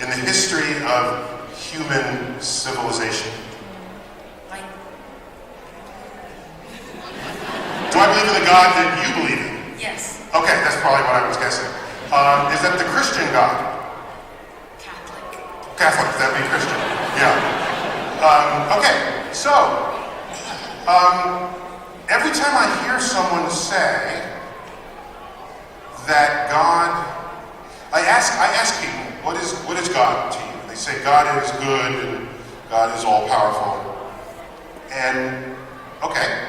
in the history of human civilization? Do I believe in the God that you believe in? Yes. Okay, that's probably what I was guessing. Is that the Christian God? Catholic. Catholic, that'd be Christian. Yeah. Okay, so, every time I hear someone say that God, I ask people, what is God to you? They say God is good and God is all powerful. And, okay.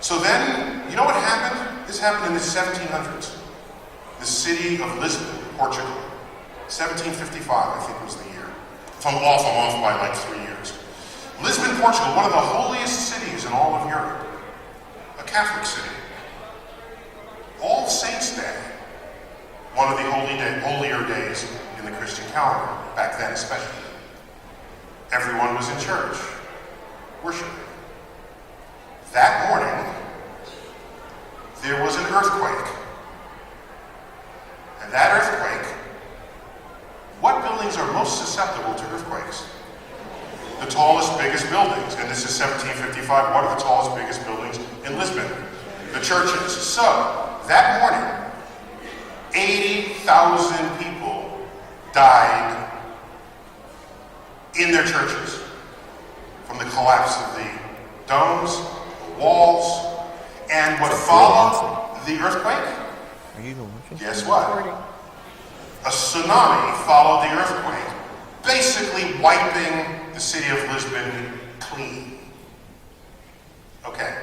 So then, you know what happened? This happened in the 1700s. The city of Lisbon, Portugal. 1755, I think was the year. If I'm off by like 3 years. Lisbon, Portugal, one of the holiest cities in all of Europe. A Catholic city. All Saints' Day, one of the holier days in the Christian calendar, back then especially. Everyone was in church, worshiping. That morning, there was an earthquake. And that earthquake, what buildings are most susceptible to earthquakes? The tallest, biggest buildings. And this is 1755. What are the tallest, biggest buildings in Lisbon? The churches. So, that morning, 80,000 people died in their churches from the collapse of the domes, the walls, and what followed the earthquake? Guess what? A tsunami followed the earthquake, basically wiping the city of Lisbon clean. Okay.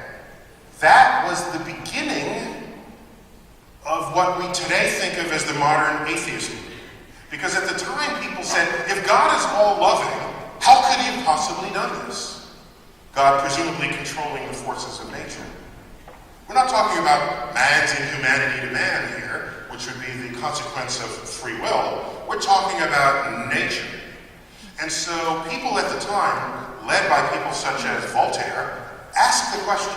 That was the beginning of what we today think of as the modern atheism. Because at the time people said, if God is all loving, how could he have possibly done this? God presumably controlling the forces of nature. We're not talking about man's inhumanity to man here, which would be the consequence of free will. We're talking about nature. And so people at the time, led by people such as Voltaire, asked the question,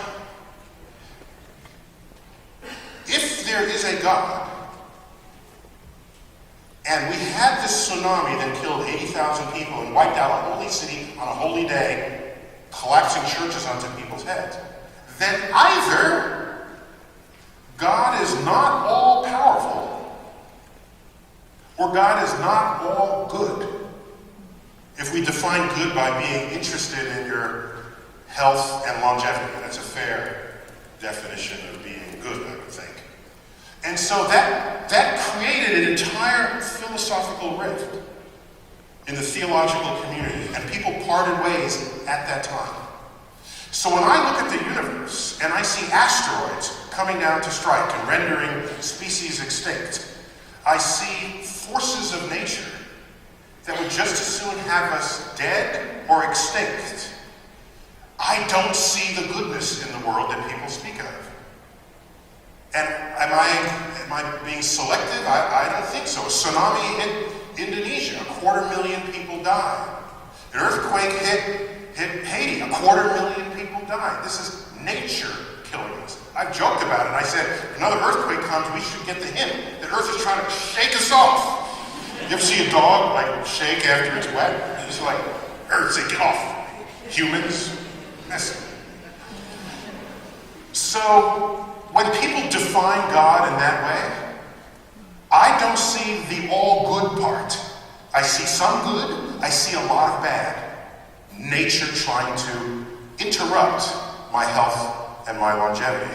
if there is a God, and we had this tsunami that killed 80,000 people and wiped out a holy city on a holy day, collapsing churches onto people's heads, then either God is not all powerful, or God is not all good. If we define good by being interested in your health and longevity, that's a fair definition of being good, I would think. And so that created an entire philosophical rift in the theological community, and people parted ways at that time. So when I look at the universe and I see asteroids coming down to strike and rendering species extinct, I see forces of nature that would just as soon have us dead or extinct. I don't see the goodness in the world that people speak of. And am I being selective? I don't think so. A tsunami hit Indonesia, 250,000 people died. An earthquake hit Haiti, 250,000 people died. This is nature killing us. I've joked about it. I said, if another earthquake comes, we should get the hint that Earth is trying to shake us off. You ever see a dog like shake after it's wet? It's like, Earth, say, get off. Humans, messy. So, when people define God in that way, I don't see the all good part. I see some good, I see a lot of bad. Nature trying to interrupt my health and my longevity.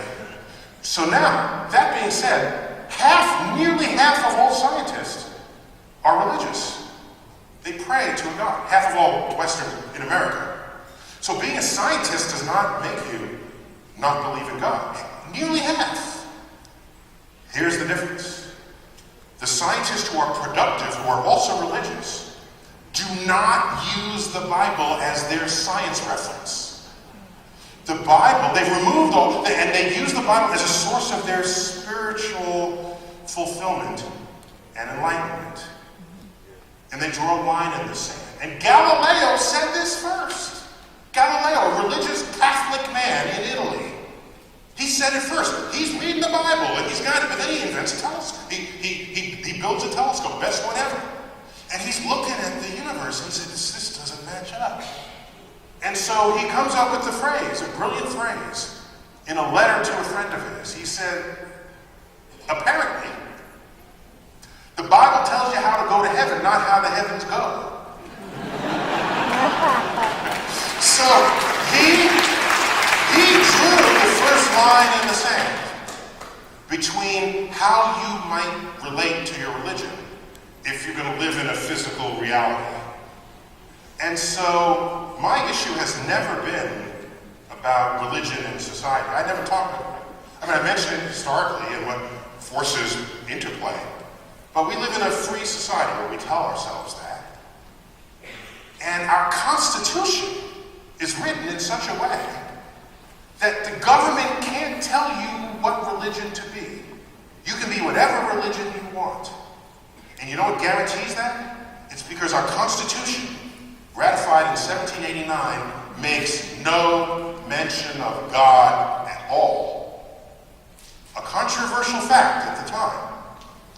So now, that being said, nearly half of all scientists are religious. They pray to a God. Half of all Western in America. So being a scientist does not make you not believe in God. Nearly half. Here's the difference. The scientists who are productive, who are also religious, do not use the Bible as their science reference. The Bible, they've removed and they use the Bible as a source of their spiritual fulfillment and enlightenment. And they draw a line in the sand. And Galileo said this first. Galileo, a religious Catholic man in Italy. He said it first. He's reading the Bible and he's got it, but then he invents a telescope. He builds a telescope, best one ever. And he's looking at the universe and he says, this doesn't match up. And so he comes up with the phrase, a brilliant phrase, in a letter to a friend of his. He said, apparently, the Bible tells you how to go to heaven, not how the heavens go. So he drew the first line in the sand between how you might relate to your religion if you're going to live in a physical reality. And so my issue has never been about religion and society. I never talked about it. I mean, I mentioned it historically and what forces interplay. But we live in a free society where we tell ourselves that. And our Constitution is written in such a way that the government can't tell you what religion to be. You can be whatever religion you want. And you know what guarantees that? It's because our Constitution, ratified in 1789, makes no mention of God at all. A controversial fact at the time.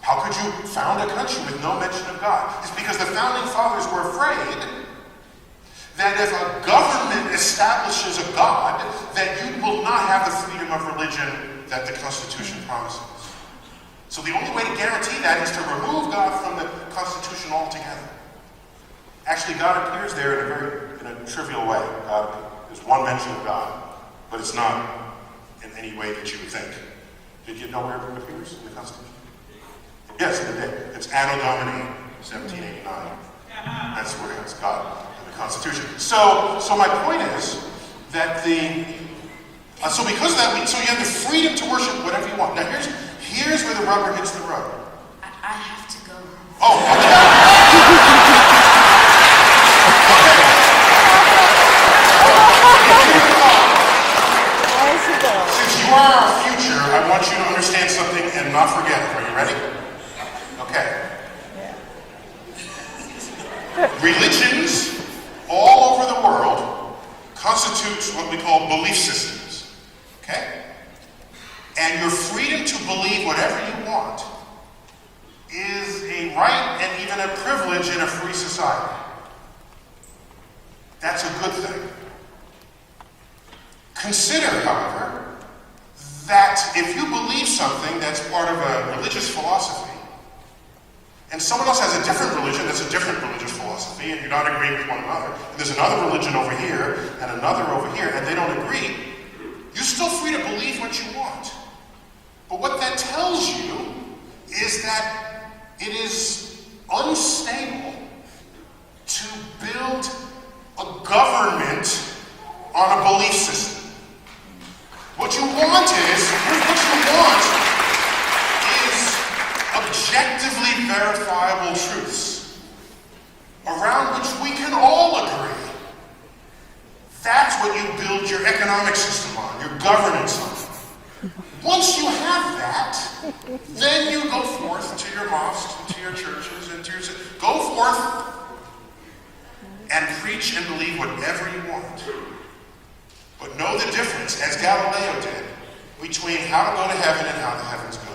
How could you found a country with no mention of God? It's because the founding fathers were afraid that if a government establishes a God, that you will not have the freedom of religion that the Constitution promises. So the only way to guarantee that is to remove God from the Constitution altogether. Actually, God appears there in a trivial way. There's one mention of God, but it's not in any way that you would think. Did you know where it appears in the Constitution? Yes, it did. It's Anno Domini 1789. That's where it's God in the Constitution. So my point is that so because of that, so you have the freedom to worship whatever you want. Now here's where the rubber hits the road. I have to go. Oh, okay. Since you are our future, I want you to understand something and not forget it. Are you ready? Okay. Religions all over the world constitute what we call belief systems. Okay? And your freedom to believe whatever you want is a right and even a privilege in a free society. That's a good thing. Consider, however, that if you believe something that's part of a religious philosophy, and someone else has a different religion that's a different religious philosophy, and you're not agreeing with one another, and there's another religion over here, and another over here, and they don't agree, you're still free to believe what you want. But what that tells you is that it is unstable to build a government on a belief system. What you want is objectively verifiable truths around which we can all agree. That's what you build your economic system on, your governance on. Once you have that, then you go forth to your mosques, and to your churches, and to your... Go forth and preach and believe whatever you want. But know the difference, as Galileo did, between how to go to heaven and how the heavens go.